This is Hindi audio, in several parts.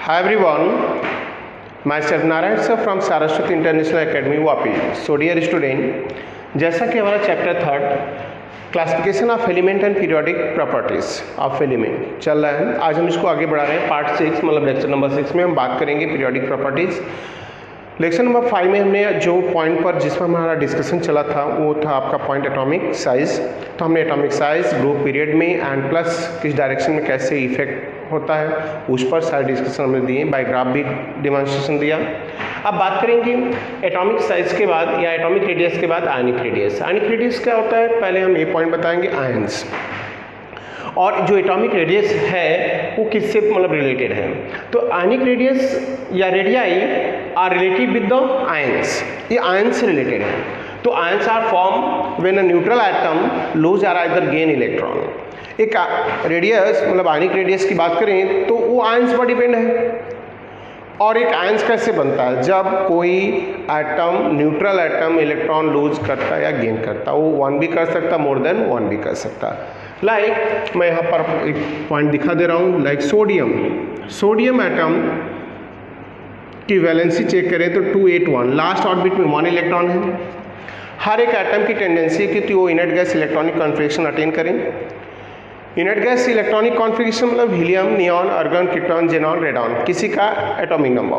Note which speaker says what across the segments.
Speaker 1: Hi everyone, myself Narayan sir from Saraswati International Academy Vapi. So dear student, जैसा कि हमारा chapter third classification of element and periodic properties of element चल रहा है. आज हम इसको आगे बढ़ा रहे हैं. पार्ट 6 मतलब लेक्चर नंबर 6 में हम बात करेंगे पीरियोडिक प्रॉपर्टीज. लेक्चर नंबर 5 में हमने जो पॉइंट पर जिस पर हमारा डिस्कशन चला था वो था आपका पॉइंट एटॉमिक साइज. तो हमने एटॉमिक साइज ग्रुप पीरियड में एंड प्लस किस डायरेक्शन में कैसे इफेक्ट होता है उस पर सारे डिस्कशन हमने दिए. बाय ग्राफ भी डेमोन्स्ट्रेशन दिया. अब बात करेंगे एटॉमिक साइज के बाद या एटॉमिक रेडियस के बाद आयनिक रेडियस. आयनिक रेडियस क्या होता है पहले हम ये पॉइंट बताएंगे आयंस. और जो एटॉमिक रेडियस है वो किससे मतलब रिलेटेड है. तो आयनिक रेडियस या radii are related with the ions. ये आयंस से रिलेटेड है. तो ions are form when a neutral atom lose or either gain electron. एक रेडियस मतलब आयनिक रेडियस की बात करें तो वो आयंस पर डिपेंड है. और एक आयंस कैसे बनता है जब कोई atom neutral atom electron lose करता है या गेन करता है. वो 1 भी कर सकता, मोर देन 1 भी कर सकता. लाइक मैं यहाँ पर एक पॉइंट दिखा दे रहा हूँ. लाइक सोडियम एटम की वैलेंसी चेक करें तो 281 लास्ट ऑर्बिट में 1 इलेक्ट्रॉन है. हर एक एटम की टेंडेंसी है कि वो inert gas electronic configuration attain करें. इनर्ट गैस इलेक्ट्रॉनिक कॉन्फिगरेशन मतलब helium, neon, argon, krypton, xenon, radon किसी का एटॉमिक नंबर.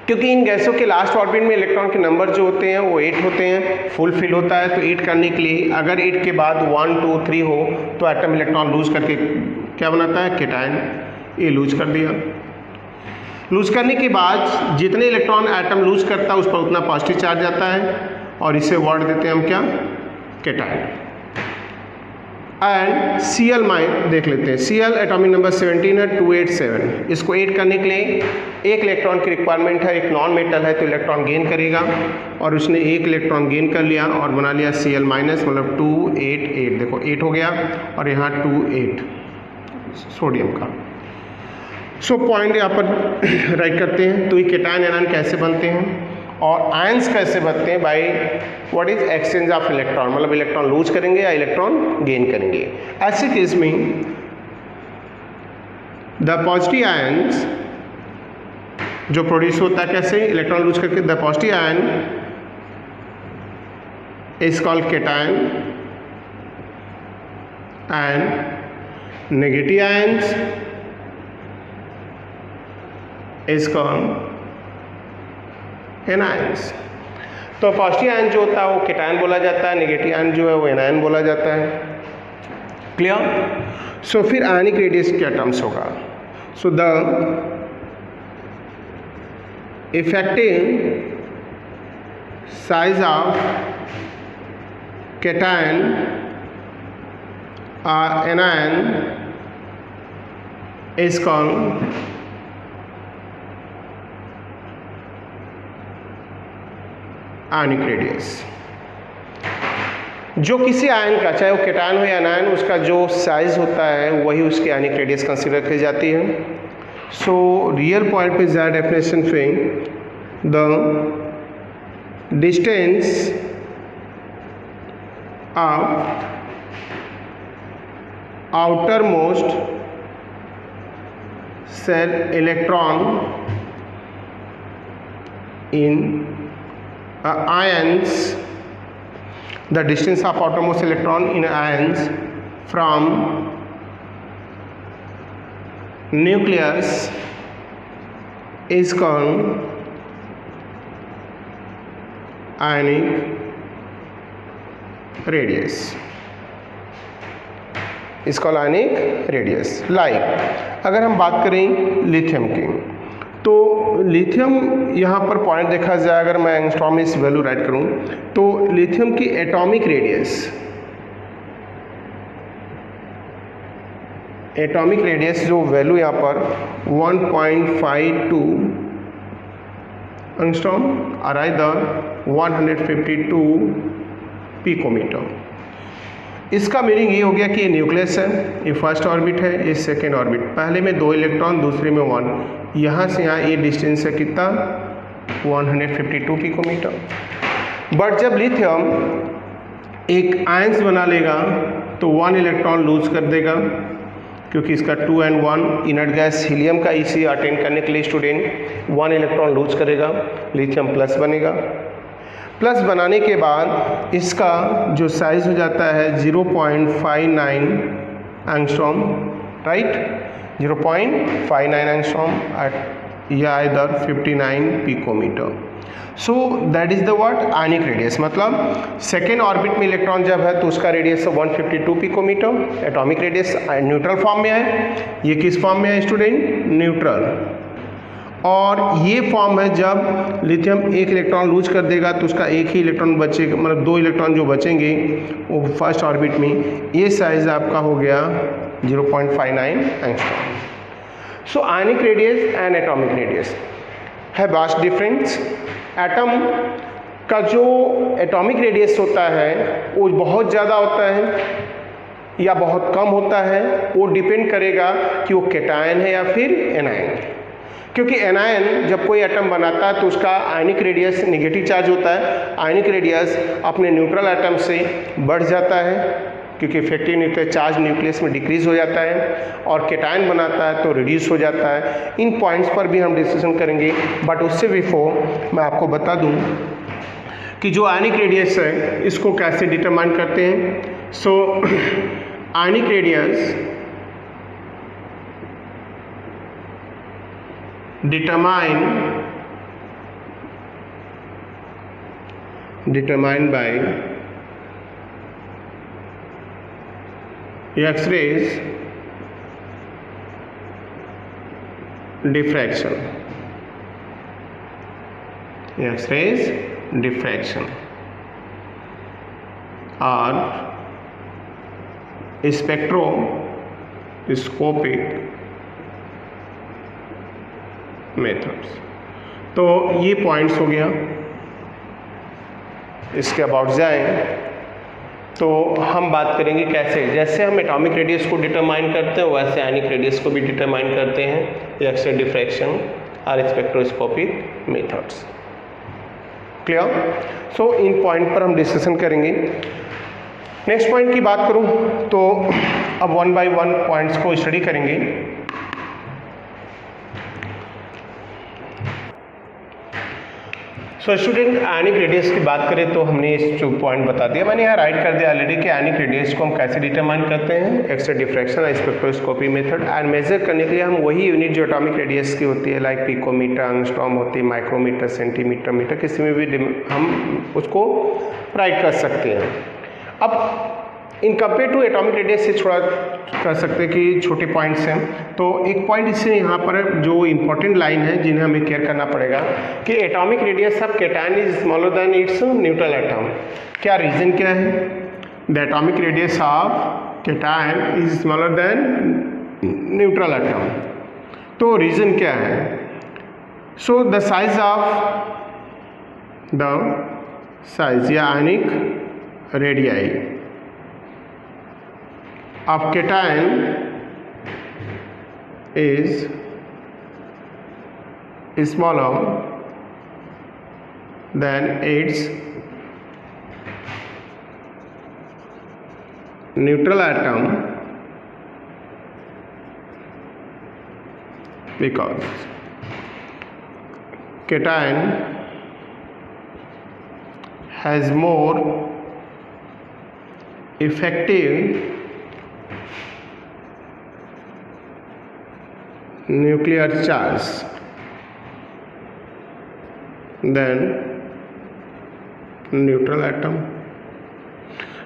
Speaker 1: क्योंकि इन गैसों के लास्ट ऑर्बिट में इलेक्ट्रॉन के नंबर जो होते हैं वो 8 होते हैं. फुल फिल होता है तो 8 करने के लिए अगर 8 के बाद 1, 2, 3 हो तो एटम इलेक्ट्रॉन लूज करके क्या बनाता है केटायन. ये लूज कर दिया. लूज करने के बाद जितने इलेक्ट्रॉन एटम लूज करता है उस पर उतना पॉजिटिव चार्ज आता है और इसे वर्ड देते हैं हम क्या केटायन. एंड Cl माइन देख लेते हैं. Cl एटॉमिक नंबर 17 है 287. इसको 8 करने के लिए एक इलेक्ट्रॉन की रिक्वायरमेंट है. एक नॉन मेटल है तो इलेक्ट्रॉन गेन करेगा और उसने एक इलेक्ट्रॉन गेन कर लिया और बना लिया Cl माइनस मतलब 288. देखो 8 हो गया और यहाँ 28 सोडियम का. सो पॉइंट यहाँ पर राइट करते हैं. तो ये केटायन एनायन कैसे बनते हैं और आयंस कैसे बनते हैं by what is exchange of electron मतलब इलेक्ट्रॉन लूज करेंगे या इलेक्ट्रॉन गेन करेंगे. ऐसे केस में द पॉजिटिव आयंस जो प्रोड्यूस होता है कैसे इलेक्ट्रॉन लूज करके the positive ion is called cation and negative ions is called anions. तो पॉजिटिव आयन जो होता है वो केटायन बोला जाता है. नेगेटिव आयन जो है वो एनायन बोला जाता है. क्लियर. सो फिर आयनिक रेडियस क्या टर्म्स होगा. So the effective size of cation और anion is called ionic radius. जो किसी आयन का चाहे वो केटायन हो या एनायन उसका जो साइज होता है वही उसकी आयनिक रेडियस कंसीडर की जाती है. सो रियल पॉइंट पे ज़्यादा definition Phing the distance of outer most shell electron in ions, the distance of outermost electron in ions from nucleus is called ionic radius. is called ionic radius. Like अगर हम बात करें लिथियम की तो लिथियम यहाँ पर पॉइंट देखा जाए अगर मैं एंगस्ट्रॉम में इस वैल्यू राइट करूँ तो लिथियम की एटॉमिक रेडियस जो वैल्यू यहाँ पर 1.52 एंगस्ट्रॉम और आइदर 152 पिकोमीटर. इसका मीनिंग ये हो गया कि ये न्यूक्लियस है, ये फर्स्ट ऑर्बिट है, ये सेकेंड ऑर्बिट. पहले में 2 इलेक्ट्रॉन दूसरे में 1. यहाँ से यहाँ ये डिस्टेंस है कितना 152 पिकोमीटर. बट जब लिथियम एक आयंस बना लेगा तो 1 इलेक्ट्रॉन लूज कर देगा क्योंकि इसका 2 and 1 इनर्ट गैस हीलियम का EC अटेंड करने के लिए स्टूडेंट 1 इलेक्ट्रॉन लूज करेगा, लिथियम प्लस बनेगा। प्लस बनाने के बाद इसका जो साइज हो जाता है 0.59 एंगस्ट्रॉम, राइट, 0.59 एंगस्ट्रॉम या इधर 59 picometer. So that is the what ionic radius, मतलब सेकेंड ऑर्बिट में इलेक्ट्रॉन जब है तो उसका रेडियस है 152 picometer. Atomic radius neutral form में है, ये किस फॉर्म में है स्टूडेंट, न्यूट्रल। और ये फॉर्म है जब लिथियम एक इलेक्ट्रॉन लूज कर देगा तो उसका एक ही इलेक्ट्रॉन बचेगा, मतलब 2 इलेक्ट्रॉन जो बचेंगे वो फर्स्ट ऑर्बिट में। ये साइज आपका हो गया 0.59 angstrom. So ionic radius and atomic radius है वास्ट डिफरेंस। एटम का जो एटॉमिक रेडियस होता है वो बहुत ज़्यादा होता है या बहुत कम होता है, वो डिपेंड करेगा कि वो कैटायन है या फिर एनायन। क्योंकि एनायन जब कोई एटम बनाता है तो उसका आयनिक रेडियस नेगेटिव चार्ज होता है, आयनिक रेडियस अपने न्यूट्रल एटम से बढ़ जाता है क्योंकि इफेक्टिव न्यूक्लियर चार्ज न्यूक्लियस में डिक्रीज हो जाता है, और कैटायन बनाता है तो रिड्यूस हो जाता है। इन पॉइंट्स पर भी हम डिस्कशन करेंगे, बट उससे बिफोर मैं आपको बता दूं कि जो आयनिक रेडियस है इसको कैसे डिटरमाइन करते हैं। So ionic radius determined by X-rays diffraction, X-rays diffraction और स्पेक्ट्रोस्कोपिक मेथड्स। तो ये पॉइंट्स हो गया। इसके अबाउट जाएं तो हम बात करेंगे कैसे, जैसे हम एटॉमिक रेडियस को डिटरमाइन करते हैं वैसे आयनिक रेडियस को भी डिटरमाइन करते हैं, एक्स-रे डिफ्रैक्शन और स्पेक्ट्रोस्कोपिक मेथड्स। क्लियर? सो इन पॉइंट पर हम डिस्कशन करेंगे। नेक्स्ट पॉइंट की बात करूं तो अब 1 by 1 पॉइंट्स को स्टडी करेंगे। सो स्टूडेंट आयनिक रेडियस की बात करें तो हमने इस जो पॉइंट बता दिया, मैंने यहाँ राइट कर दिया ऑलरेडी कि आयनिक रेडियस को हम कैसे डिटरमाइन करते हैं, एक्स-रे डिफ्रैक्शन और स्पेक्ट्रोस्कोपी मेथड। एंड मेजर करने के लिए हम वही यूनिट जो एटॉमिक रेडियस की होती है लाइक पिकोमीटर, एंगस्ट्रॉम होती है, माइक्रोमीटर, सेंटीमीटर, मीटर, किसी में भी हम उसको राइट कर सकते हैं। अब in compare to atomic radius से थोड़ा कर सकते हैं कि छोटे पॉइंट्स हैं, तो एक पॉइंट इससे यहाँ पर जो इंपॉर्टेंट लाइन है जिन्हें हमें केयर करना पड़ेगा कि atomic radius of cation is smaller than it's neutral atom. क्या रीज़न क्या है? The atomic radius of cation is smaller than neutral atom. तो रीज़न क्या है? सो द साइज या ionic radii of cation is smaller than its neutral atom because cation has more effective nuclear charge than neutral atom।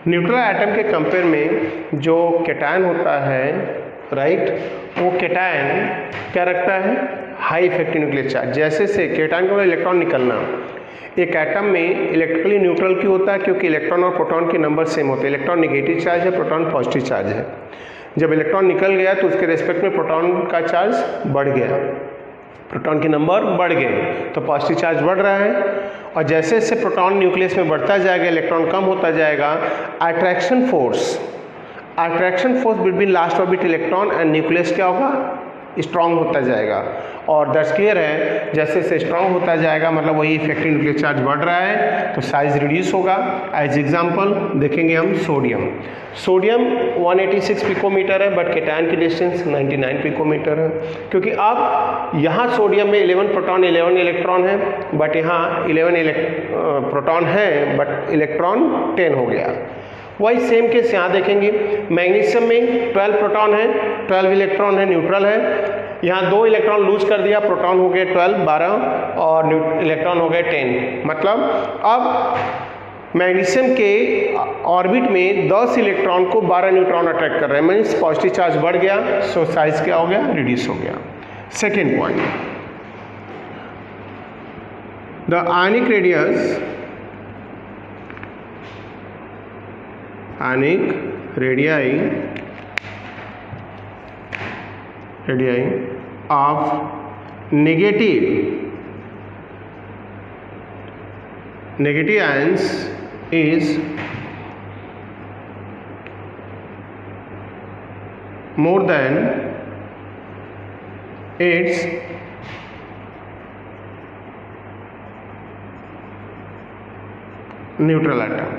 Speaker 1: Neutral atom के कंपेयर में जो कैटायन होता है, राइट, वो कैटायन क्या रखता है? High effective nuclear charge. जैसे से कैटायन का इलेक्ट्रॉन निकलना, एक एटम में इलेक्ट्रिकली न्यूट्रल क्यों होता है? क्योंकि इलेक्ट्रॉन और प्रोटॉन के नंबर सेम होते हैं। इलेक्ट्रॉन नेगेटिव चार्ज है, प्रोटॉन पॉजिटिव चार्ज है। जब इलेक्ट्रॉन निकल गया तो उसके रेस्पेक्ट में प्रोटॉन का चार्ज बढ़ गया, प्रोटॉन के नंबर बढ़ गए, तो पॉजिटिव चार्ज बढ़ रहा है। और जैसे जैसे प्रोटॉन न्यूक्लियस में बढ़ता जाएगा, इलेक्ट्रॉन कम होता जाएगा, attraction force between last orbit electron and nucleus क्या होगा? स्ट्रांग होता जाएगा, और दैट्स क्लियर है जैसे जैसे स्ट्रांग होता जाएगा मतलब वही इफेक्टिव न्यूक्लियर चार्ज बढ़ रहा है तो साइज रिड्यूस होगा। एज एग्जांपल देखेंगे हम सोडियम। सोडियम 186 पिकोमीटर है बट केटायन की डिस्टेंस 99 पिकोमीटर है, क्योंकि अब यहाँ सोडियम में 11 प्रोटॉन 11 इलेक्ट्रॉन है बट यहाँ 11 प्रोटॉन है बट इलेक्ट्रॉन 10 हो गया। वही सेम केस यहाँ देखेंगे, मैग्नीशियम में 12 प्रोटॉन है 12 इलेक्ट्रॉन है, न्यूट्रल है। यहाँ 2 इलेक्ट्रॉन लूज कर दिया, प्रोटॉन हो गए 12 और इलेक्ट्रॉन हो गए 10। मतलब अब मैग्नीशियम के ऑर्बिट में 10 इलेक्ट्रॉन को 12 न्यूट्रॉन अट्रैक्ट कर रहे हैं, मीन्स पॉजिटिव चार्ज बढ़ गया, सो साइज क्या हो गया, रिड्यूस हो गया। Second point, the ionic radius radii of negative ions is more than its neutral atom।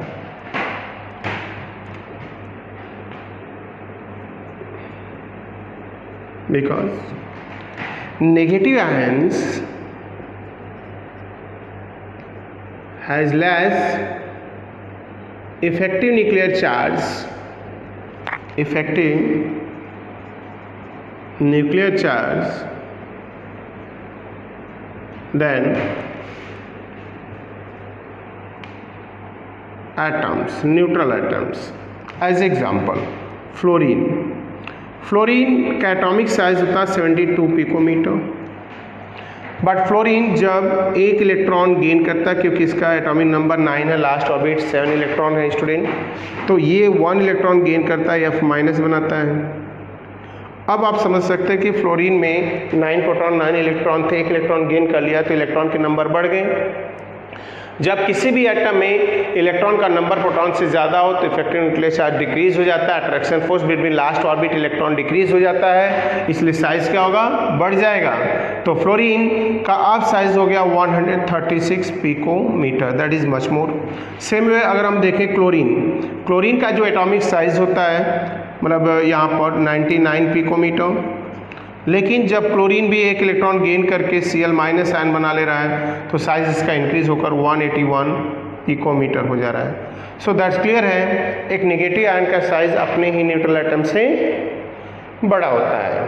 Speaker 1: Because negative ions has less effective nuclear charge than atoms, neutral atoms। as example fluorine का एटॉमिक साइज होता है 72 पिकोमीटर, बट फ्लोरीन जब एक इलेक्ट्रॉन गेन करता है, क्योंकि इसका एटॉमिक नंबर 9 है, लास्ट ऑर्बिट 7 इलेक्ट्रॉन है स्टूडेंट, तो ये 1 इलेक्ट्रॉन गेन करता है, F- बनाता है। अब आप समझ सकते हैं कि फ्लोरीन में 9 प्रोटॉन 9 इलेक्ट्रॉन थे, एक इलेक्ट्रॉन गेन कर लिया तो इलेक्ट्रॉन के नंबर बढ़ गए। जब किसी भी एटम में इलेक्ट्रॉन का नंबर प्रोटॉन से ज़्यादा हो तो इफेक्टिव न्यूक्लियर चार्ज डिक्रीज हो जाता है, attraction force between last orbit electron decrease हो जाता है, इसलिए साइज क्या होगा, बढ़ जाएगा। तो फ्लोरीन का अब साइज हो गया 136 picometer, that is much more. Same way अगर हम देखें क्लोरीन का जो एटॉमिक साइज होता है मतलब यहाँ पर 99 पिकोमीटर, लेकिन जब क्लोरीन भी एक इलेक्ट्रॉन गेन करके Cl- आयन बना ले रहा है तो साइज इसका इंक्रीज होकर 181 पिकोमीटर हो जा रहा है। सो दैट्स क्लियर है, एक नेगेटिव आयन का साइज अपने ही न्यूट्रल एटम से बड़ा होता है,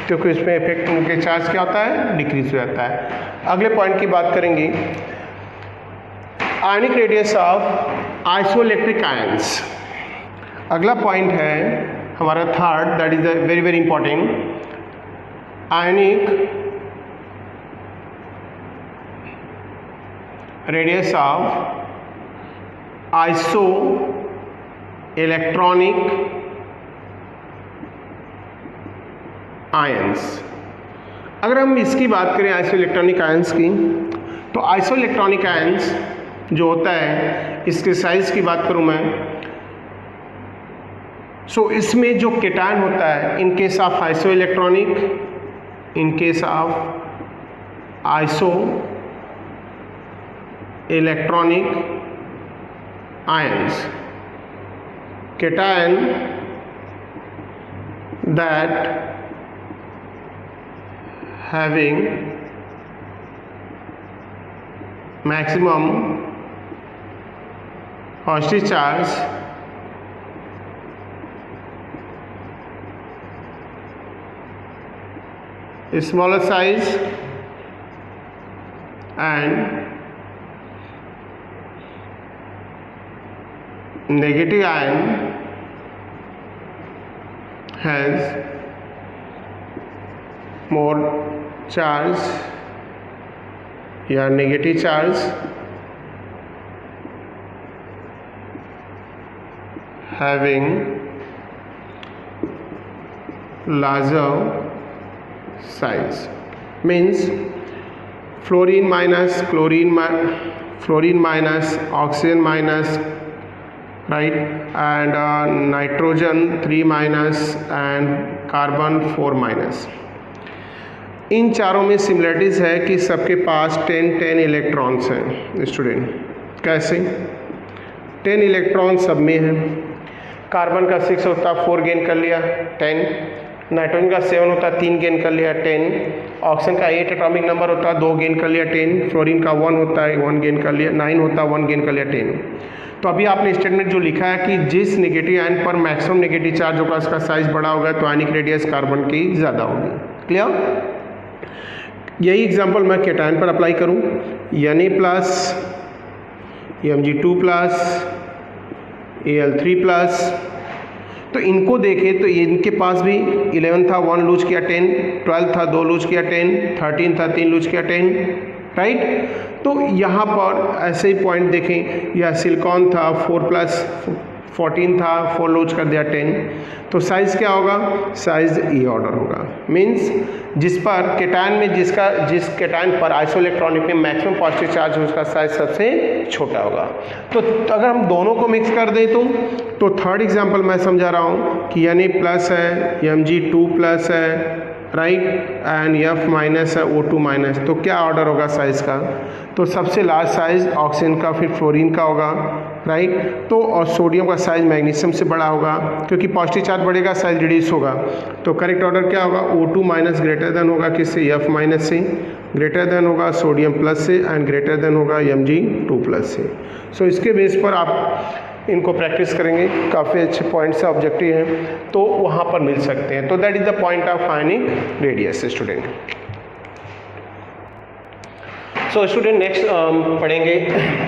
Speaker 1: क्योंकि इसमें इफेक्टिव न्यूक्लियर चार्ज क्या होता है, डिक्रीज हो जाता है। अगले पॉइंट की बात करेंगे, ionic radius of isoelectric ions. अगला पॉइंट है हमारा third, that is very very important, ionic radius of iso electronic ions. अगर हम इसकी बात करें आइसो इलेक्ट्रॉनिक आयंस की, तो आइसो इलेक्ट्रॉनिक आयंस जो होता है इसके साइज की बात करूं मैं, सो इसमें जो केटायन होता है in case of iso electronic, in case of iso electronic ions, cation that having maximum positive charge smaller size and negative ion has more charge या negative charge having larger size, means fluorine minus chlorine minus oxygen minus, right, and nitrogen 3 minus and carbon 4 minus, इन चारों में सिमिलरिटीज़ है कि सबके पास 10 इलेक्ट्रॉन्स हैं स्टूडेंट। कैसे? 10 इलेक्ट्रॉन सब में है। कार्बन का 6 होता 4 गेन कर लिया 10, नाइट्रोजन का 7 होता 3 गेन कर लिया 10, ऑक्सीजन का 8 एटॉमिक नंबर होता 2 गेन कर लिया 10, फ्लोरीन का 1 होता है 1 गेन कर लिया, 9 होता 1 गेन कर लिया 10। तो अभी आपने स्टेटमेंट जो लिखा है कि जिस नेगेटिव आयन पर मैक्सिमम नेगेटिव चार्ज होगा उसका साइज बड़ा होगा तो आयनिक रेडियस कार्बन की ज़्यादा होगी। क्लियर? यही एग्जांपल मैं केटायन पर अप्लाई करूं, Na+, Mg2+, Al3+, तो इनको देखें तो इनके पास भी 11 था 1 लूज किया 10, 12 था 2 लूज किया 10, 13 था 3 लूज किया 10, राइट। तो यहाँ पर ऐसे ही पॉइंट देखें, या सिलिकॉन था 4+, 14 था 4 लूज कर दिया 10, तो साइज़ क्या होगा? साइज़ ई ऑर्डर होगा। मीन्स जिस पर केटायन में जिस केटायन पर आइसोइलेक्ट्रॉनिक में मैक्सिमम पॉजिटिव चार्ज हो उसका साइज सबसे छोटा होगा। तो अगर हम दोनों को मिक्स कर दें तो थर्ड एग्जांपल मैं समझा रहा हूँ कि Na+ है, Mg2+ है, राइट, एंड F- है, O2-, तो क्या ऑर्डर होगा साइज़ का? तो सबसे लार्ज साइज़ ऑक्सीजन का, फिर फ्लोरीन का होगा, राइट। तो और सोडियम का साइज़ मैग्नीशियम से बड़ा होगा, क्योंकि पॉजिटिव चार्ज बढ़ेगा साइज़ रिड्यूस होगा। तो करेक्ट ऑर्डर क्या होगा? O2- ग्रेटर देन होगा किससे? F- से, ग्रेटर देन होगा सोडियम प्लस से, एंड ग्रेटर देन होगा Mg2+ से। सो इसके बेस पर आप इनको प्रैक्टिस करेंगे, काफ़ी अच्छे पॉइंट से ऑब्जेक्टिव हैं तो वहाँ पर मिल सकते हैं। तो that is the point of ionic radius student. So student next पढ़ेंगे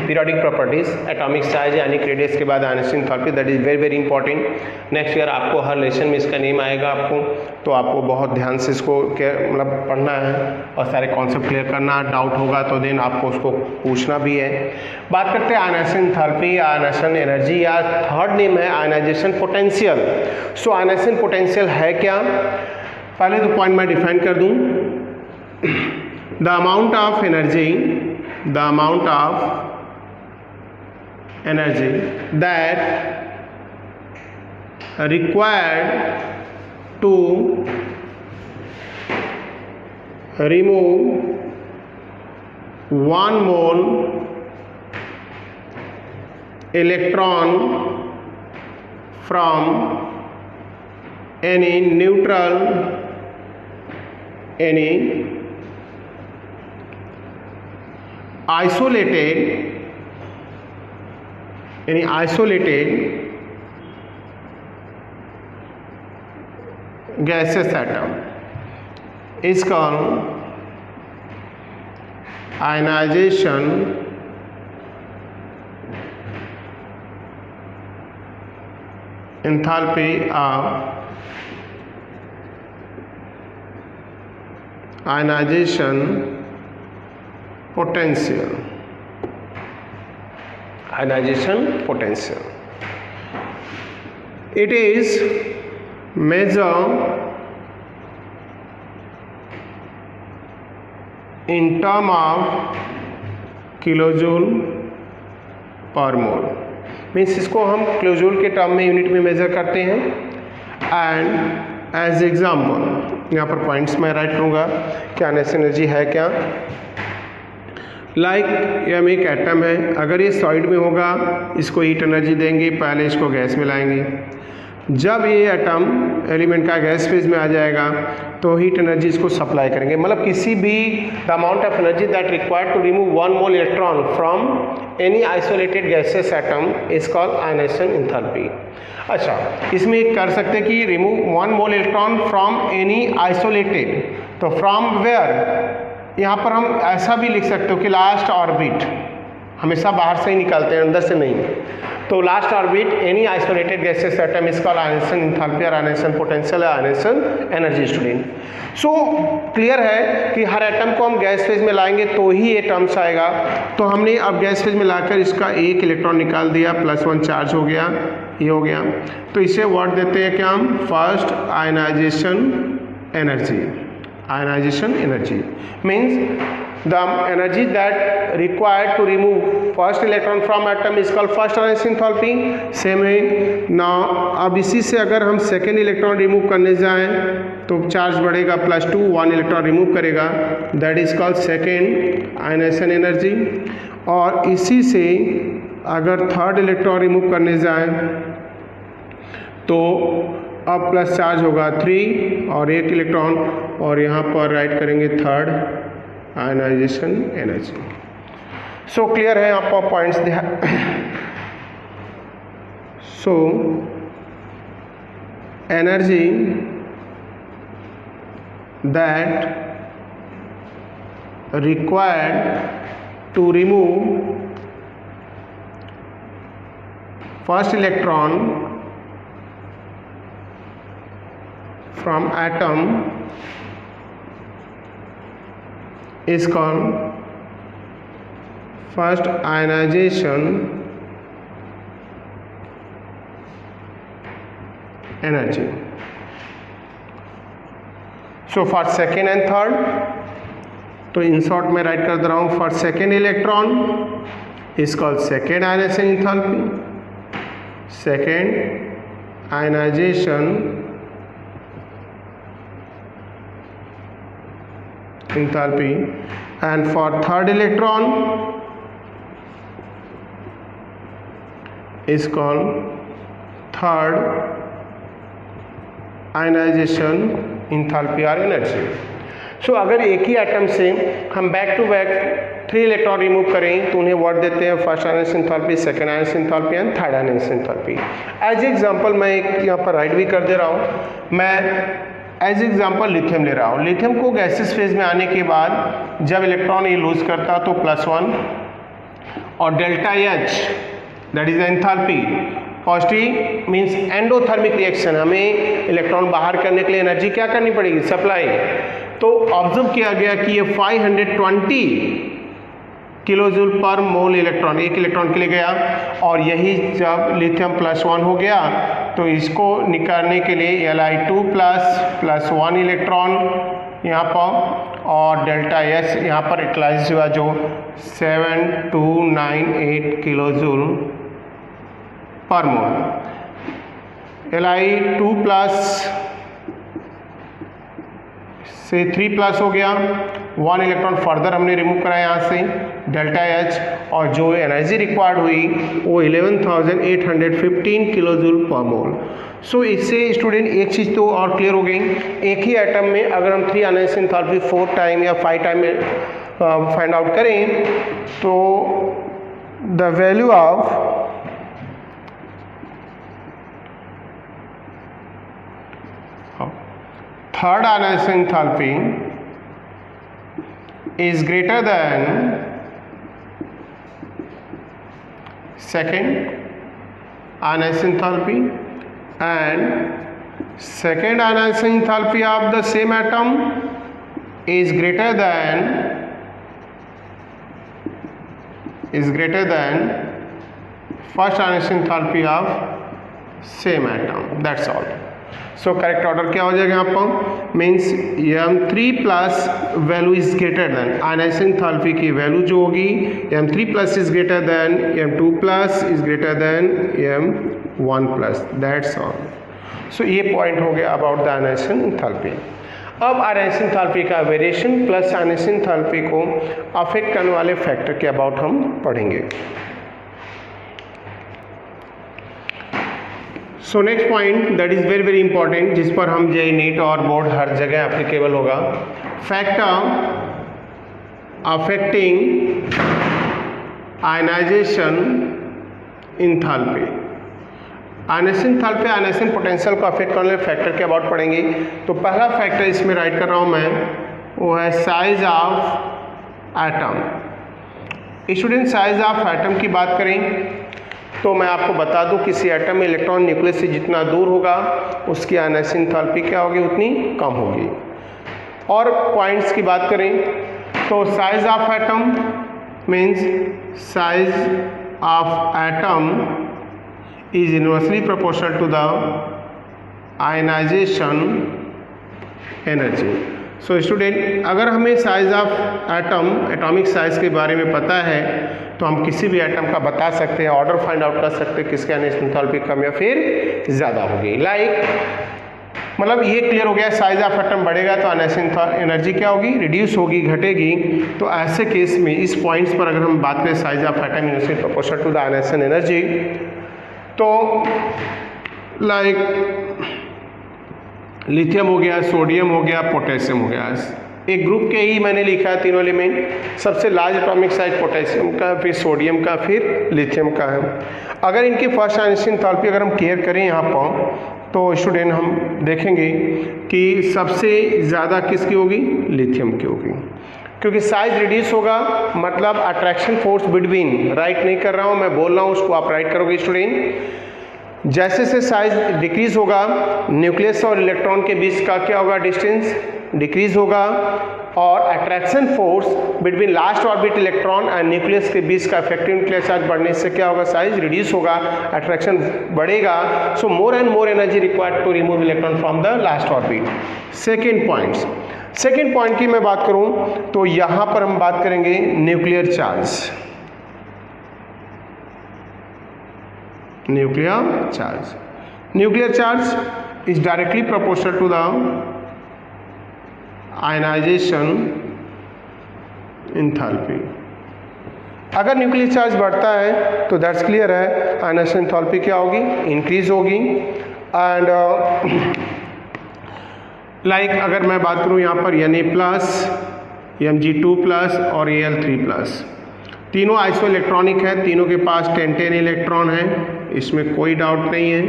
Speaker 1: periodic properties, atomic size, ionic radius के बाद ionic enthalpy. That is very very important. Next year आपको हर लेसन में इसका नेम आएगा आपको, तो आपको बहुत ध्यान से इसको मतलब पढ़ना है और सारे कॉन्सेप्ट क्लियर करना। डाउट होगा तो देन आपको उसको पूछना भी है। बात करते हैं आयनाइजेशन एंथैल्पी, आयनाइजेशन एनर्जी, या थर्ड नेम है आयनाइजेशन पोटेंशियल। सो आयनाइजेशन पोटेंशियल है क्या? पहले तो पॉइंट मैं डिफाइन कर दूँ। The amount of energy that required to remove 1 mole electron from any neutral, isolated gaseous atom is called ionization enthalpy of ionization potential. Ionization potential. It is measured in term of kilojoule per mole. Means इसको हम किलोजूल के टर्म में, यूनिट में मेजर करते हैं। एंड एज एग्जाम्पल यहाँ पर पॉइंट्स मैं राइट करूँगा कि आयनाइजेशन एनर्जी है क्या। लाइक ये एक एटम है, अगर ये सॉलिड में होगा इसको हीट एनर्जी देंगे, पहले इसको गैस में लाएंगे। जब ये एटम एलिमेंट का गैस फेज में आ जाएगा तो हीट एनर्जी इसको सप्लाई करेंगे। मतलब किसी भी the amount of energy that required to remove 1 mole electron from any isolated gases atom is called ionization enthalpy. अच्छा, इसमें एक कर सकते हैं कि remove 1 mole electron from any isolated, तो फ्रॉम वेयर, यहाँ पर हम ऐसा भी लिख सकते हो कि लास्ट ऑर्बिट, हमेशा बाहर से ही निकालते हैं अंदर से नहीं। तो last orbit any isolated gases atom is called ionization enthalpy और ionization potential, ionization energy student. So clear है कि हर एटम को हम गैस फेज में लाएंगे तो ही ये टर्म्स आएगा। तो हमने अब गैस फेज में लाकर इसका एक इलेक्ट्रॉन निकाल दिया, +1 चार्ज हो गया, ये हो गया। तो इसे वर्ड देते हैं क्या हम? First ionization energy. Ionization energy means the energy that required to remove first electron from atom is called first ionization enthalpy. Same है ना। अब इसी से अगर हम सेकेंड इलेक्ट्रॉन रिमूव करने जाएं तो चार्ज बढ़ेगा +2, 1 इलेक्ट्रॉन रिमूव करेगा, that is called second ionization energy. और इसी से अगर थर्ड इलेक्ट्रॉन रिमूव करने जाए तो अब प्लस चार्ज होगा 3 और 1 इलेक्ट्रॉन, और यहाँ पर राइट करेंगे third ionization energy. So clear है आपका points so energy that required to remove first electron from atom is called first ionization energy. So for second and third, तो इन शॉर्ट में राइट कर दे रहा हूँ, for second electron is called second ionization enthalpy, second ionization enthalpy, and for third electron is called third ionization enthalpy और एनर्जी। सो अगर एक ही एटम से हम back to back 3 electron remove करें तो उन्हें वर्ड देते हैं first ionization enthalpy, second ionization enthalpy and third ionization enthalpy. As example मैं एक यहाँ पर राइट भी कर दे रहा हूँ, मैं एज एग्जांपल लिथियम ले रहा हूँ। लिथियम को गैसेस फेज में आने के बाद जब इलेक्ट्रॉन ये लूज करता तो +1 और delta H that is enthalpy positive means endothermic reaction, हमें इलेक्ट्रॉन बाहर करने के लिए एनर्जी क्या करनी पड़ेगी, सप्लाई। तो ऑब्जर्व किया गया कि ये 520 किलोजूल पर मोल इलेक्ट्रॉन एक इलेक्ट्रॉन के लिए गया, और यही जब लिथियम +1 हो गया तो इसको निकालने के लिए Li2 प्लस 1 इलेक्ट्रॉन यहाँ पर, और डेल्टा एस यहाँ पर यूटिलाइज हुआ जो 7298 किलोजूल पर मोल। Li2 प्लस से 3 प्लस हो गया, 1 इलेक्ट्रॉन फर्दर हमने रिमूव करा यहाँ से डेल्टा एच, और जो एनर्जी रिक्वायर्ड हुई वो 11,815 किलोजूल पर मोल। सो इससे स्टूडेंट एक चीज़ तो और क्लियर हो गई, एक ही एटम में अगर हम 3 आयनाइजेशन एंथैल्पी 4 टाइम या 5 टाइम में फाइंड आउट करें तो the value of third ionization enthalpy is greater than second ionization enthalpy, and second ionization enthalpy of the same atom is greater than first ionization enthalpy of same atom. That's all. So correct order क्या हो जाएगा यहाँ पर, means M3 plus value is greater than ionization enthalpy की वैल्यू जो होगी M3 plus is greater than M2 plus is greater than M1 plus, that's all. So ये पॉइंट हो गया अबाउट द आयनाइजेशन एंथैल्पी। अब आयनाइजेशन एंथैल्पी का वेरिएशन प्लस आयनाइजेशन एंथैल्पी को अफेक्ट करने वाले फैक्टर के अबाउट हम पढ़ेंगे। So next point that is very very important, जिस पर हम जेईई नीट और बोर्ड हर जगह एप्लीकेबल होगा, factor affecting ionization enthalpy. Ionization enthalpy ionization potential को अफेक्ट करने वाले फैक्टर के अबाउट पढ़ेंगे। तो पहला फैक्टर इसमें राइट कर रहा हूँ मैं, वो है size of atom. Student size of atom की बात करें तो मैं आपको बता दूं किसी एटम में इलेक्ट्रॉन न्यूक्लियस से जितना दूर होगा उसकी आयनाइजेशन एंथैल्पी क्या होगी, उतनी कम होगी। और पॉइंट्स की बात करें तो size of atom means size of atom is inversely proportional to the ionization energy. So student अगर हमें size of atom atomic size के बारे में पता है तो हम किसी भी एटम का बता सकते हैं, ऑर्डर फाइंड आउट कर सकते हैं किसके आयनाइजेशन एंथैल्पी कम या फिर ज़्यादा होगी। लाइक मतलब ये क्लियर हो गया, साइज ऑफ एटम बढ़ेगा तो आयनाइजेशन एनर्जी क्या होगी, रिड्यूस होगी, घटेगी। तो ऐसे केस में इस पॉइंट्स पर अगर हम बात करें size of atom in proportional to the ionization energy, तो लाइक लिथियम हो गया, सोडियम हो गया, पोटेशियम हो गया, एक ग्रुप के ही मैंने लिखा है तीनों एलिमेंट। सबसे लार्ज एटॉमिक साइज पोटेशियम का, फिर सोडियम का, फिर लिथियम का है। अगर इनकी फर्स्ट आयनाइजेशन एंथैल्पी अगर हम केयर करें यहाँ पर, तो स्टूडेंट हम देखेंगे कि सबसे ज़्यादा किसकी होगी, लिथियम की होगी, क्योंकि साइज रिड्यूस होगा, मतलब अट्रैक्शन फोर्स बिटवीन, राइट नहीं कर रहा हूँ मैं, बोल रहा हूँ उसको आप राइट करोगे स्टूडेंट। जैसे से साइज डिक्रीज होगा, न्यूक्लियस और इलेक्ट्रॉन के बीच का क्या होगा, डिस्टेंस डिक्रीज होगा, और attraction force between last orbit electron and nucleus के बीच का इफेक्टिव न्यूक्लियर चार्ज बढ़ने से क्या होगा, साइज रिड्यूस होगा, अट्रैक्शन बढ़ेगा। So more and more energy required to remove electron from the last orbit. Second point की मैं बात करूं तो यहां पर हम बात करेंगे nuclear charge. Nuclear charge is directly proportional to the ionization enthalpy. अगर न्यूक्लियर चार्ज बढ़ता है तो दैट्स क्लियर है, आयनाइजेशन एंथैल्पी क्या होगी, इंक्रीज होगी। एंड लाइक अगर मैं बात करूं यहाँ पर Na+, Mg2+ और Al3+, तीनों आइसो इलेक्ट्रॉनिक है, तीनों के पास 10-10 इलेक्ट्रॉन है, इसमें कोई डाउट नहीं है।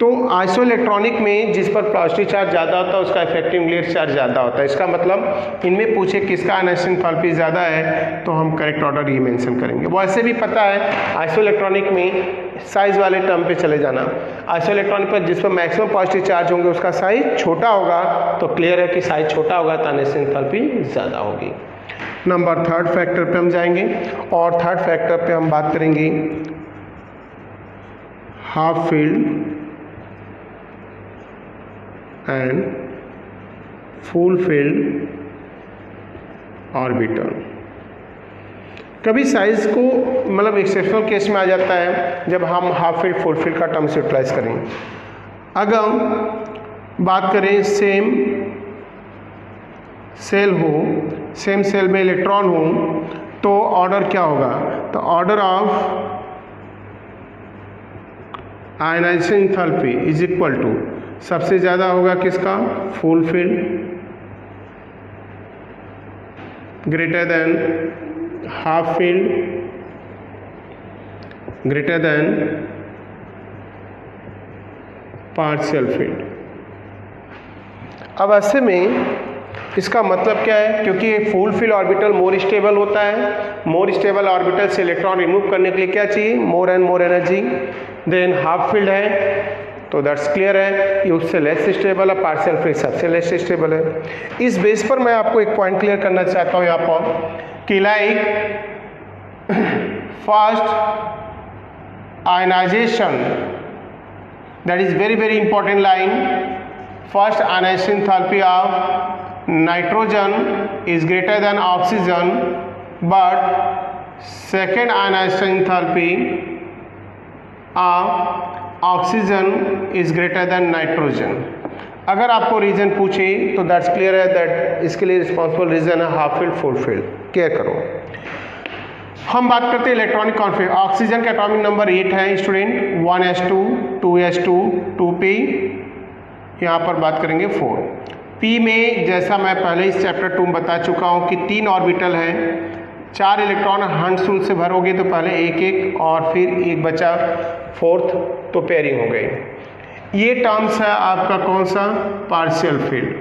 Speaker 1: तो आइसो इलेक्ट्रॉनिक में जिस पर पॉजिटिव चार्ज ज़्यादा होता है उसका इफेक्टिव न्यूक्लियर चार्ज ज़्यादा होता है। इसका मतलब इनमें पूछे किसका आयनाइजेशन एंथैल्पी ज़्यादा है तो हम करेक्ट ऑर्डर ये मेंशन करेंगे। वो ऐसे भी पता है आइसो इलेक्ट्रॉनिक में साइज वाले टर्म पे चले जाना, आइसो इलेक्ट्रॉनिक पर जिस पर मैक्सिमम पॉजिटिव चार्ज होंगे उसका साइज छोटा होगा, तो क्लियर है कि साइज छोटा होगा तो आयनाइजेशन एंथैल्पी ज़्यादा होगी। नंबर थर्ड फैक्टर पे हम जाएंगे, और थर्ड फैक्टर पे हम बात करेंगे half filled and full filled orbital. कभी साइज को मतलब एक्सेप्शनल केस में आ जाता है जब हम हाफ फील्ड फुल फील्ड का टर्म्स यूटिलाइज करें। अगर बात करें सेम सेल हो, सेम सेल में इलेक्ट्रॉन हो, तो ऑर्डर क्या होगा, तो order of ionization enthalpy is equal to, सबसे ज़्यादा होगा किसका, full filled, greater than half filled, greater than partial filled. अब ऐसे में इसका मतलब क्या है, क्योंकि full filled orbital more stable होता है, मोर स्टेबल ऑर्बिटल से इलेक्ट्रॉन रिमूव करने के लिए क्या चाहिए, मोर and more energy. Then half filled है तो दैट्स क्लियर है ये उससे लेस स्टेबल है, पार्शियल फील्ड सबसे लेस स्टेबल है। इस बेस पर मैं आपको एक पॉइंट क्लियर करना चाहता हूँ यहाँ पर कि like first ionization, that is very very important line, first ionization enthalpy of nitrogen is greater than oxygen, but second ionization enthalpy of oxygen is greater than nitrogen. अगर आपको रीजन पूछे तो दैट्स क्लियर है दैट इसके लिए रिस्पॉन्सिबल रीजन है half filled full field. Care करो। हम बात करते हैं इलेक्ट्रॉनिक कॉन्फिगरेशन। ऑक्सीजन का एटॉमिक नंबर 8 है स्टूडेंट, 1s2 2s2 2p, यहाँ पर बात करेंगे 4। p में जैसा मैं पहले इस चैप्टर 2 में बता चुका हूँ कि 3 ऑर्बिटल है, 4 इलेक्ट्रॉन हंस रूल से भरोगे तो पहले एक एक और फिर एक बचा फोर्थ, तो पेयरिंग हो गई। ये टर्म्स है आपका कौन सा, पार्शियल फील्ड।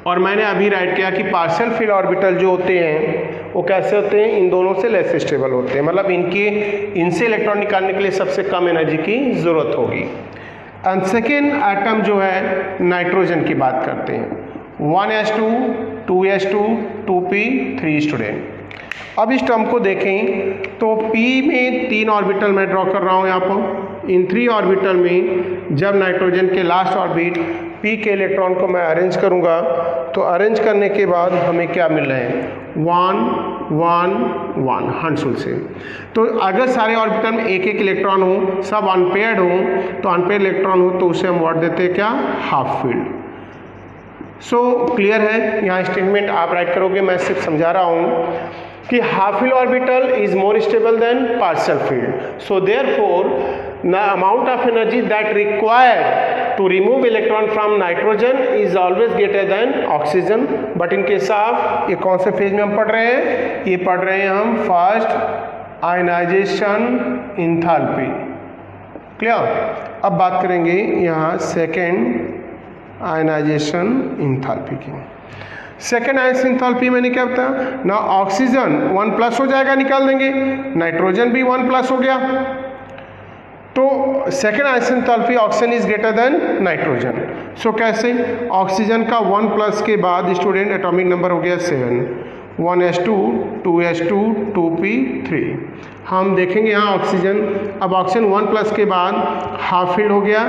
Speaker 1: और मैंने अभी राइट किया कि पार्शियल फील्ड ऑर्बिटल जो होते हैं वो कैसे होते हैं, इन दोनों से लेस स्टेबल होते हैं, मतलब इनसे इलेक्ट्रॉन निकालने के लिए सबसे कम एनर्जी की ज़रूरत होगी। एंड सेकेंड एटम जो है नाइट्रोजन की बात करते हैं, 1s2 2s2 2p 3 स्टूडेंट। अब इस टर्म को देखें तो p में 3 ऑर्बिटल मैं ड्रॉ कर रहा हूँ यहाँ पर। इन 3 ऑर्बिटल में जब नाइट्रोजन के लास्ट ऑर्बिट p के इलेक्ट्रॉन को मैं अरेंज करूँगा तो अरेंज करने के बाद हमें क्या मिल रहे हैं 1 1 1 हंसुल से। तो अगर सारे ऑर्बिटल में एक एक इलेक्ट्रॉन हो, सब अनपेयर्ड हो, तो अनपेयर्ड इलेक्ट्रॉन हो तो उसे हम वर्ड देते हैं क्या, हाफ फील्ड। सो क्लियर है, यहाँ स्टेटमेंट आप राइट करोगे, मैं सिर्फ समझा रहा हूँ कि half filled orbital is more stable than partial filled. So therefore the amount of energy that required to remove electron from nitrogen is always greater than oxygen, but in case of, ये कौन से फेज में हम पढ़ रहे हैं, ये पढ़ रहे हैं हम फर्स्ट आयनाइजेशन इंथैल्पी। क्लियर। अब बात करेंगे यहाँ सेकेंड आयनाइजेशन इंथैल्पी की। सेकेंड आयनाइजेशन इंथैल्पी मैंने क्या बताया ना, ऑक्सीजन 1+ हो जाएगा, निकाल देंगे, नाइट्रोजन भी 1+ हो गया, तो second ionization enthalpy oxygen is greater than nitrogen. So कैसे, ऑक्सीजन का 1+ के बाद स्टूडेंट एटॉमिक नंबर हो गया 7, 1s2 2s2 2p3। हम देखेंगे यहाँ ऑक्सीजन, अब ऑक्सीजन 1+ के बाद हाफ फील्ड हो गया,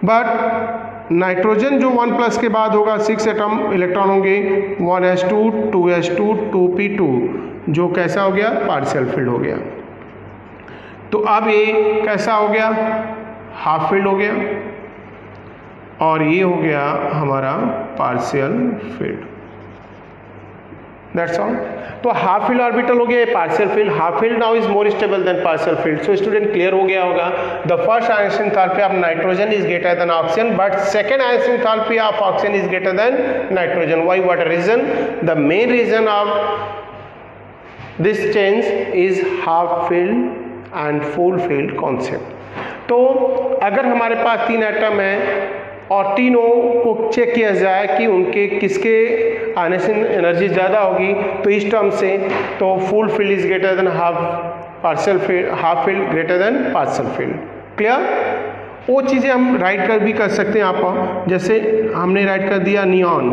Speaker 1: बट नाइट्रोजन जो 1+ के बाद होगा 6 एटम इलेक्ट्रॉन होंगे, 1s2 2s2 2p2, जो कैसा हो गया, पार्शियल फील्ड हो गया। तो अब ये कैसा हो गया, हाफ फील्ड हो गया, और ये हो गया हमारा पार्शियल फील्ड। That's all. तो हाफ फील्ड ऑर्बिटल हो गया, partial filled. Half filled now is more stable than partial filled. So student clear हो गया होगा, the first ionization enthalpy of nitrogen is greater than oxygen, but second ionization enthalpy of oxygen is greater than nitrogen. Why, what reason? The main reason of this change is half filled and full filled concept. तो अगर हमारे पास 3 एटम है और तीनों को चेक किया जाए कि उनके किसके आयनाइजेशन एनर्जी ज़्यादा होगी, तो इस टर्म से तो full field is greater than partial filled, half filled greater than partial field. Clear. वो चीज़ें हम राइट कर भी कर सकते हैं आप, जैसे हमने राइट कर दिया नियॉन,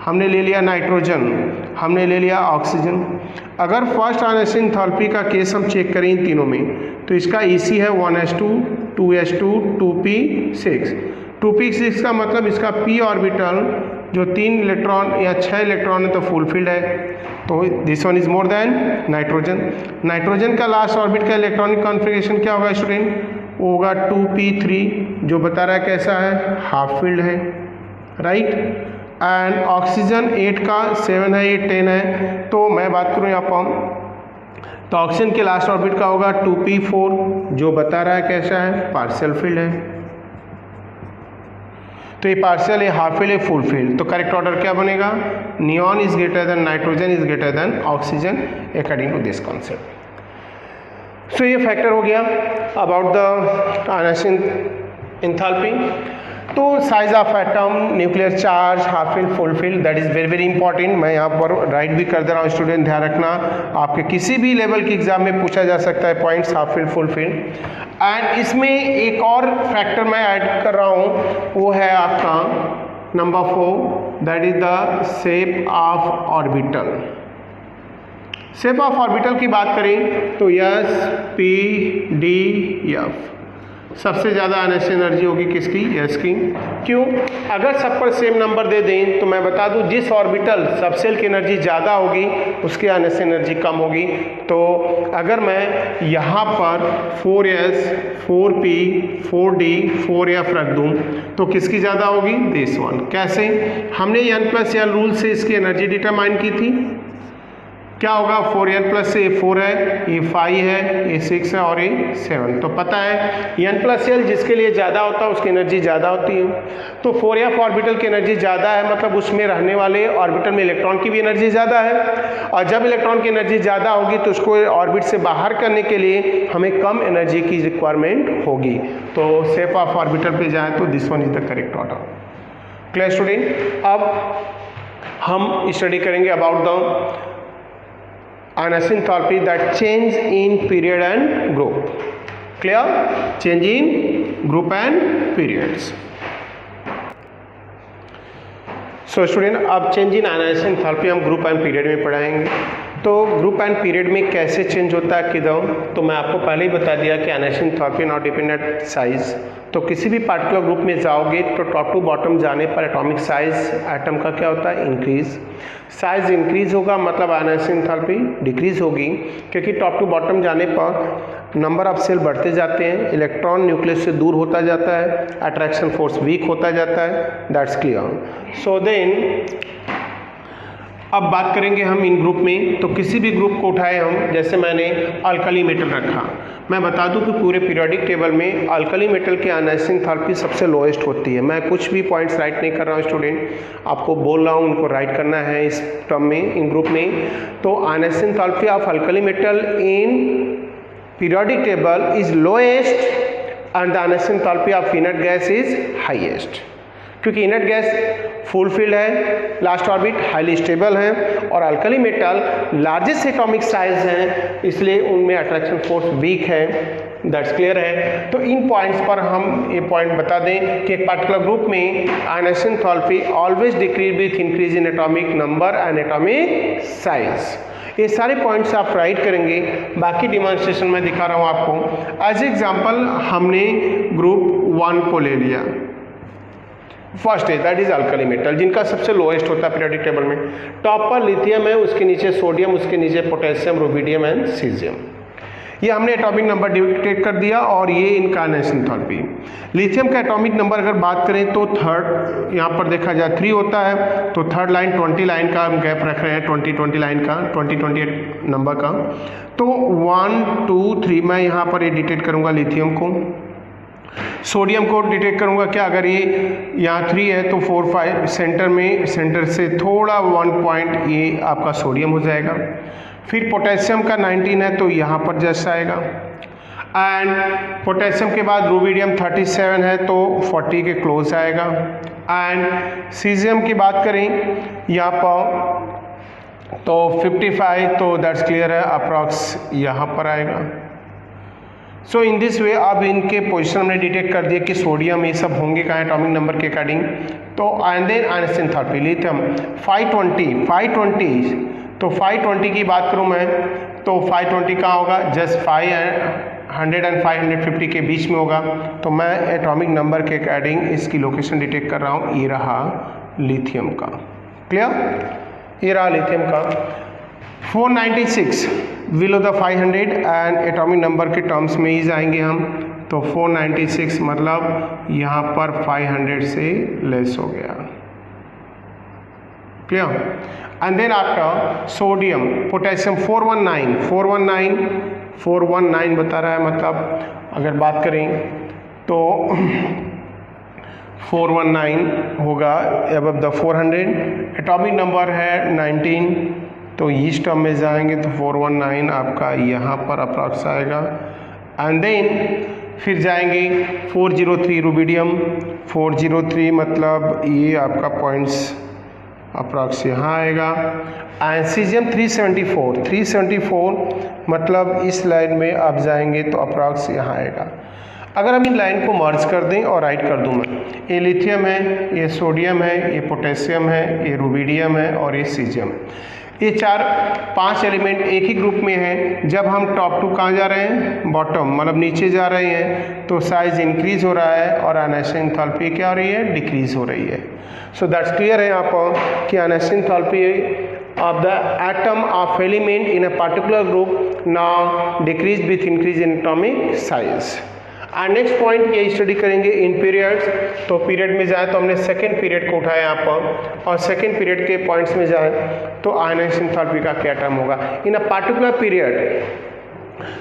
Speaker 1: हमने ले लिया नाइट्रोजन, हमने ले लिया ऑक्सीजन। अगर फर्स्ट आयनाइजेशन एंथैल्पी का केस हम चेक करें इन तीनों में, तो इसका EC है 1s2 2s2 2p6। 2p6 का मतलब इसका p ऑर्बिटल जो 3 इलेक्ट्रॉन या 6 इलेक्ट्रॉन है तो फुल फील्ड है, तो this one is more than nitrogen. Nitrogen का लास्ट ऑर्बिट का इलेक्ट्रॉनिक कॉन्फ़िगरेशन क्या होगा स्टूडेंट, वो होगा 2p3, जो बता रहा है कैसा है, हाफ फील्ड है, राइट। एंड ऑक्सीजन 8 का 7 है, ये 10 है। तो मैं बात करूँ यहाँ पर, तो ऑक्सीजन के लास्ट ऑर्बिट का होगा 2p4, जो बता रहा है कैसा है, पार्शियल फील्ड है। तो ये पार्शियल है, हाफ फील्ड है, फुल फील्ड। तो करेक्ट ऑर्डर क्या बनेगा, neon is greater than nitrogen is greater than oxygen according to this concept. So ये फैक्टर हो गया अबाउट द आयनाइजेशन एंथैल्पी। तो size of atom, nuclear charge, half filled, full filled, that is very very important. मैं यहाँ पर राइट भी कर दे रहा हूँ स्टूडेंट, ध्यान रखना, आपके किसी भी लेवल के एग्जाम में पूछा जा सकता है points, half filled, full field. And इसमें एक और फैक्टर मैं ऐड कर रहा हूँ, वो है आपका number 4, that is the shape of orbital. Shape of orbital की बात करें तो S P D F, सबसे ज़्यादा आयनाइजेशन एनर्जी होगी किसकी, S की। क्यों? अगर सब पर सेम नंबर दे दें तो मैं बता दूं, जिस ऑर्बिटल सबसेल की एनर्जी ज़्यादा होगी उसकी आयनाइजेशन एनर्जी कम होगी। तो अगर मैं यहाँ पर 4s 4p 4d 4f रख दूं तो किसकी ज़्यादा होगी, दिस वन। कैसे? हमने n+l रूल से इसकी एनर्जी डिटरमाइन की थी। क्या होगा, 4n+ से 4 है, ये 5 है, ये 6 है और ये 7। तो पता है n+l जिसके लिए ज़्यादा होता है उसकी एनर्जी ज़्यादा होती है। तो 4f ऑर्बिटल की एनर्जी ज़्यादा है, मतलब उसमें रहने वाले ऑर्बिटल में इलेक्ट्रॉन की भी एनर्जी ज़्यादा है, और जब इलेक्ट्रॉन की एनर्जी ज़्यादा होगी तो उसको ऑर्बिट से बाहर करने के लिए हमें कम एनर्जी की रिक्वायरमेंट होगी। तो शेप ऑफ ऑर्बिटल पे जाए तो this one is the correct order. Clear student. अब हम स्टडी करेंगे about the ionization enthalpy that change in period and group. Clear? Change in group and periods. So student, अब चेंज इन आयनाइजेशन एंथैल्पी हम ग्रुप एंड पीरियड में पढ़ाएंगे। तो ग्रुप एंड पीरियड में कैसे चेंज होता है किधर, तो मैं आपको पहले ही बता दिया कि analysis enthalpy not dependent size. तो किसी भी पार्टिकुलर ग्रुप में जाओगे तो टॉप टू बॉटम जाने पर एटॉमिक साइज एटम का क्या होता है, इंक्रीज। साइज इंक्रीज होगा मतलब एनालिसिस एंथैल्पी डिक्रीज होगी, क्योंकि टॉप टू बॉटम जाने पर नंबर ऑफ सेल बढ़ते जाते हैं, इलेक्ट्रॉन न्यूक्लियस से दूर होता जाता है, अट्रैक्शन फोर्स वीक होता जाता है, दैट्स क्लियर। सो देन अब बात करेंगे हम इन ग्रुप में। तो किसी भी ग्रुप को उठाए हम, जैसे मैंने अल्कली मेटल रखा, मैं बता दूं कि पूरे पीरियोडिक टेबल में अल्कली मेटल की एनालिसिस एंथैल्पी सबसे लोएस्ट होती है। मैं कुछ भी पॉइंट्स राइट नहीं कर रहा हूँ स्टूडेंट, आपको बोल रहा हूँ उनको राइट करना है इस टर्म में, इन ग्रुप में। तो analysis enthalpy of alkali metal in periodic table is lowest and the analysis enthalpy of inert gas is highest, क्योंकि इनर्ट गैस फुल फील्ड है, लास्ट ऑर्बिट हाईली स्टेबल है, और alkali metal largest atomic size है, इसलिए उनमें अट्रैक्शन फोर्स वीक है, दैट्स क्लियर है। तो इन पॉइंट्स पर हम ये पॉइंट बता दें कि एक पार्टिकुलर ग्रुप में analysis enthalpy always decrease with increase in atomic number and atomic size. ये सारे पॉइंट्स आप राइट करेंगे, बाकी डिमॉन्स्ट्रेशन में दिखा रहा हूँ आपको। एज एग्जाम्पल हमने ग्रुप 1 को ले लिया, फर्स्ट है दैट इज अल्कली मेटल, जिनका सबसे लोएस्ट होता है पीरियोडिक टेबल में। टॉप पर लिथियम है, उसके नीचे सोडियम, उसके नीचे पोटेशियम, रुबिडियम एंड सीजियम। ये हमने एटॉमिक नंबर डिटेक्ट कर दिया और ये इनका एनालिसिस एंथैल्पी। लिथियम का एटॉमिक नंबर अगर बात करें तो थर्ड यहाँ पर देखा जाए 3 होता है, तो थर्ड लाइन 20 लाइन का हम गैप रख रहे हैं, 20 लाइन का, 28 नंबर का। तो 1 2 3 मैं यहाँ पर ये डिटेक्ट करूँगा लिथियम को। सोडियम को डिटेक्ट करूंगा क्या, अगर ये यहाँ 3 है तो 4 5 सेंटर में, सेंटर से थोड़ा 1 पॉइंट ये आपका सोडियम हो जाएगा। फिर पोटेशियम का 19 है तो यहाँ पर जस्ट आएगा, एंड पोटेशियम के बाद रुबिडियम 37 है तो 40 के क्लोज आएगा, एंड सीजियम की बात करें यहाँ पर तो 55, तो दैट्स क्लियर है अप्रॉक्स यहाँ पर आएगा। सो इन दिस वे अब इनके पोजीशन हमने डिटेक्ट कर दिया कि सोडियम ये सब होंगे कहाँ एटॉमिक नंबर के अकॉर्डिंग। तो and then analysis enthalpy lithium 520, तो 520 की बात करूँ मैं तो 520 कहाँ होगा, जस्ट 500 एंड 550 के बीच में होगा। तो मैं एटॉमिक नंबर के अकॉर्डिंग इसकी लोकेशन डिटेक्ट कर रहा हूँ, ये रहा लिथियम का, क्लियर, ये रहा लिथियम का। 496 below the 500 and atomic number के टर्म्स में ही जाएंगे हम, तो 496 मतलब यहाँ पर 500 से लेस हो गया, clear. And then after sodium potassium 419 बता रहा है, मतलब अगर बात करें तो 419 होगा अबव द 400, एटॉमिक नंबर है 19, तो इस टर्म में जाएंगे तो 419 आपका यहाँ पर अप्रॉक्स आएगा। एंड देन फिर जाएंगे 403 रुबिडियम, 403 मतलब ये आपका पॉइंट्स अप्रॉक्स यहाँ आएगा। एंड सीजियम 374 मतलब इस लाइन में आप जाएंगे तो अप्रॉक्स यहाँ आएगा। अगर हम इन लाइन को मर्ज कर दें और राइट कर दूं मैं, ये लिथियम है, ये सोडियम है, ये पोटेशियम है, ये रुबिडियम है और ये सीजियम। ये 4-5 एलिमेंट एक ही ग्रुप में हैं। जब हम टॉप टू कहाँ जा रहे हैं, बॉटम मतलब नीचे जा रहे हैं, तो साइज इंक्रीज हो रहा है और एनालिसिस एंथैल्पी क्या हो रही है, डिक्रीज हो रही है। सो दैट्स क्लियर है यहाँ पर कि analysis enthalpy of the atom of element in a particular group now decrease with increase in atomic size। And next point ये स्टडी करेंगे इन पीरियड्स। तो पीरियड में जाए तो हमने सेकेंड पीरियड को उठाया यहाँ पर, और सेकेंड पीरियड के पॉइंट्स में जाए तो आयनाइजेशन एंथैल्पी का क्या टर्म होगा in a particular period.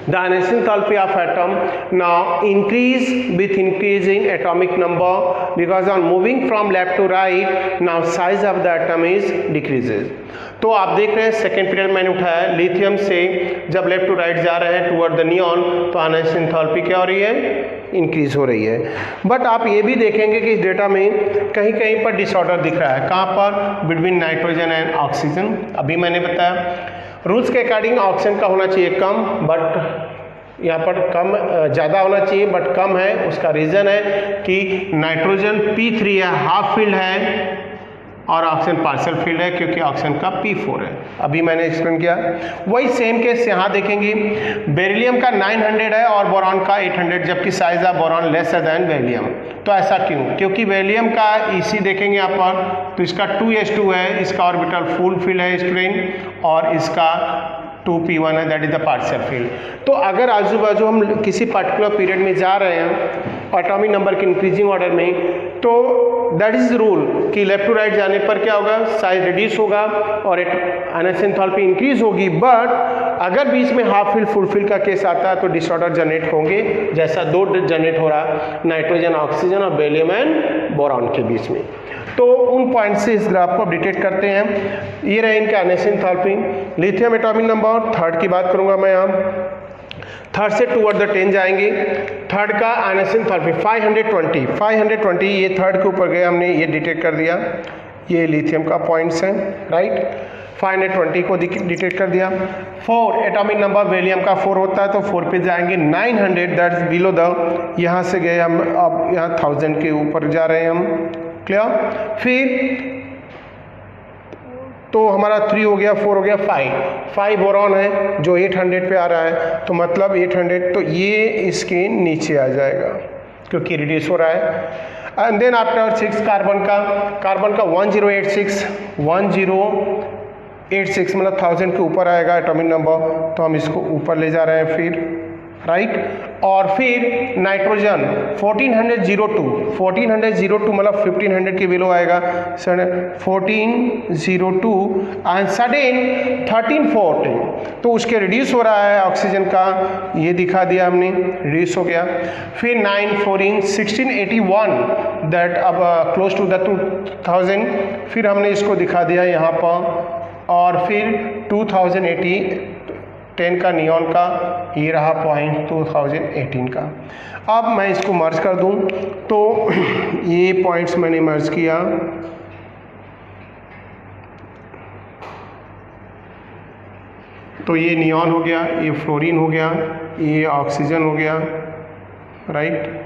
Speaker 1: The ionization enthalpy of atom now increase with increase in atomic number, because on moving from left to right now size of the atom is decreases। तो आप देख रहे हैं सेकेंड पीरियड मैंने उठाया लिथियम से, जब लेफ्ट टू राइट जा रहे हैं टुवर्ड द नियॉन, तो आयनाइजेशन एंथैल्पी क्या हो रही है, इंक्रीज हो रही है। बट आप ये भी देखेंगे कि इस डेटा में कहीं कहीं पर डिसऑर्डर दिख रहा है, कहाँ पर, बिटवीन नाइट्रोजन एंड ऑक्सीजन। अभी मैंने बताया रूल्स के अकॉर्डिंग ऑक्सीजन का होना चाहिए कम, बट यहाँ पर कम ज़्यादा होना चाहिए बट कम है। उसका रीज़न है कि नाइट्रोजन P3 है, हाफ फील्ड है, और ऑक्सीजन पार्शियल फील्ड है क्योंकि ऑक्सीजन का P4 है, अभी मैंने एक्सप्लेन किया। वही सेम केस यहाँ देखेंगे, बेरिलियम का 900 है और बोरॉन का 800, जबकि size of boron lesser than beryllium. तो ऐसा क्यों? क्योंकि बेरिलियम का EC देखेंगे यहाँ पर, तो इसका 2s2 है, इसका ऑर्बिटल फुल फील्ड है स्टूडेंट, और इसका 2p1 है, that is the partial field. तो अगर आजू बाजू हम किसी पर्टिकुलर पीरियड में जा रहे हैं एटॉमिक नंबर के इंक्रीजिंग ऑर्डर में, तो दैट इज रूल कि लेफ्ट टू राइट जाने पर क्या होगा, साइज रिड्यूस होगा और आयनाइजेशन एंथैल्पी इंक्रीज होगी। बट अगर बीच में हाफ फील्ड फुल फील्ड का केस आता है तो डिसऑर्डर जनरेट होंगे, जैसा दो जनरेट हो रहा नाइट्रोजन ऑक्सीजन और बेरिलियम एंड बोरॉन के बीच में। तो उन पॉइंट से इस ग्राफ को अपडेटेड करते हैं। ये रहे इनके ionization enthalpy. Lithium atomic number third की बात करूंगा मैं यहाँ, थर्ड से टूवर्ड द 10 जाएंगे। थर्ड का आयनाइजेशन एंथैल्पी 520, ये थर्ड के ऊपर गए, हमने ये डिटेक्ट कर दिया, ये लिथियम का पॉइंट्स हैं, राइट। 520 को डिटेक्ट कर दिया। 4 एटॉमिक नंबर बेरिलियम का 4 होता है, तो 4 पे जाएंगे। 900 दैट्स बिलो द, यहाँ से गए हम, अब यहाँ 1000 के ऊपर जा रहे हैं हम, क्लियर। फिर तो हमारा 3 हो गया, 4 हो गया, 5 बोरॉन है जो 800 पे आ रहा है, तो मतलब 800, तो ये इसके नीचे आ जाएगा क्योंकि रिड्यूस हो रहा है। एंड देन आफ्टर 6 कार्बन का 1086 मतलब 1000 के ऊपर आएगा एटॉमिक नंबर, तो हम इसको ऊपर ले जा रहे हैं फिर, राइट। और फिर नाइट्रोजन 1402 मतलब 1500 के बिलो आएगा, 1402 एंड सडन 1314, तो उसके रिड्यूस हो रहा है ऑक्सीजन का, ये दिखा दिया हमने, रिड्यूस हो गया। फिर 914 1681 दैट अब क्लोज टू द 2000, फिर हमने इसको दिखा दिया यहाँ पर। और फिर 2080 10 का नियॉन का, ये रहा पॉइंट 2018 का। अब मैं इसको मर्ज कर दूं, तो ये पॉइंट्स मैंने मर्ज किया, तो ये नियॉन हो गया, ये फ्लोरीन हो गया, ये ऑक्सीजन हो गया, राइट,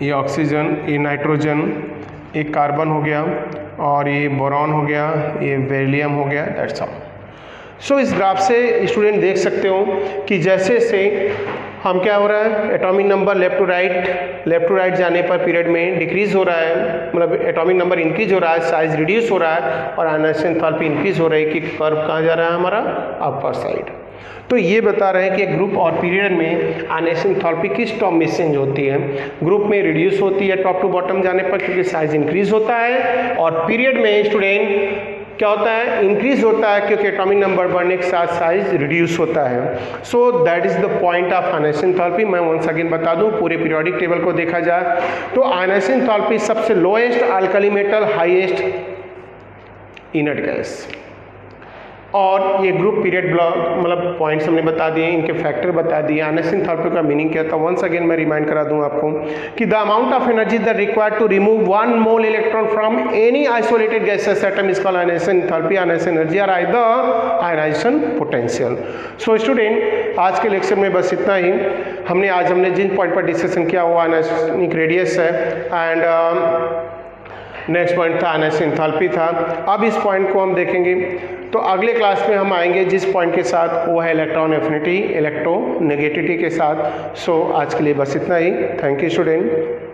Speaker 1: ये ऑक्सीजन, ये नाइट्रोजन, एक कार्बन हो गया, और ये बोरॉन हो गया, ये बेरिलियम हो गया, दैट्स ऑल। सो इस ग्राफ से स्टूडेंट देख सकते हो कि जैसे से हम क्या हो रहा है, atomic number left to right जाने पर पीरियड में डिक्रीज हो रहा है, मतलब एटॉमिक नंबर इंक्रीज हो रहा है, साइज रिड्यूस हो रहा है, और आयनाइजेशन एंथैल्पी इंक्रीज हो रही है कि कर्व कहाँ जा रहा है हमारा, अपर साइड। तो ये बता रहे हैं कि ग्रुप और पीरियड में आयनाइजेशन एंथैल्पी किस टर्म में चेंज होती है। ग्रुप में रिड्यूस होती है टॉप टू बॉटम जाने पर क्योंकि साइज इंक्रीज होता है, और पीरियड में स्टूडेंट क्या होता है, इंक्रीज होता है क्योंकि एटॉमिक नंबर बढ़ने के साथ साइज रिड्यूस होता है। So that is the point of ionization enthalpy. मैं वंस अगेन बता दूं, पूरे पीरियोडिक टेबल को देखा जाए तो आयनाइजेशन एंथैल्पी सबसे lowest alkali metal, highest inert gas, और ये ग्रुप पीरियड ब्लॉक मतलब पॉइंट्स हमने बता दिए, इनके फैक्टर बता दिए। आयनाइजेशन एंथैल्पी का मीनिंग क्या था, वंस अगेन मैं रिमाइंड करा दूं आपको कि the amount of energy that required to remove 1 mole electron from any isolated gases atom is called ionization enthalpy, ionization energy और either ionization potential. So student आज के लेक्चर में बस इतना ही। आज हमने जिन पॉइंट पर डिस्कशन किया वो आयनाइजेशन रेडियस है, एंड नेक्स्ट पॉइंट था आयनाइजेशन एंथैल्पी था। अब इस पॉइंट को हम देखेंगे, तो अगले क्लास में हम आएंगे जिस पॉइंट के साथ, वो है इलेक्ट्रॉन एफिनिटी, इलेक्ट्रोनेगेटिविटी के साथ। सो आज के लिए बस इतना ही। Thank you student.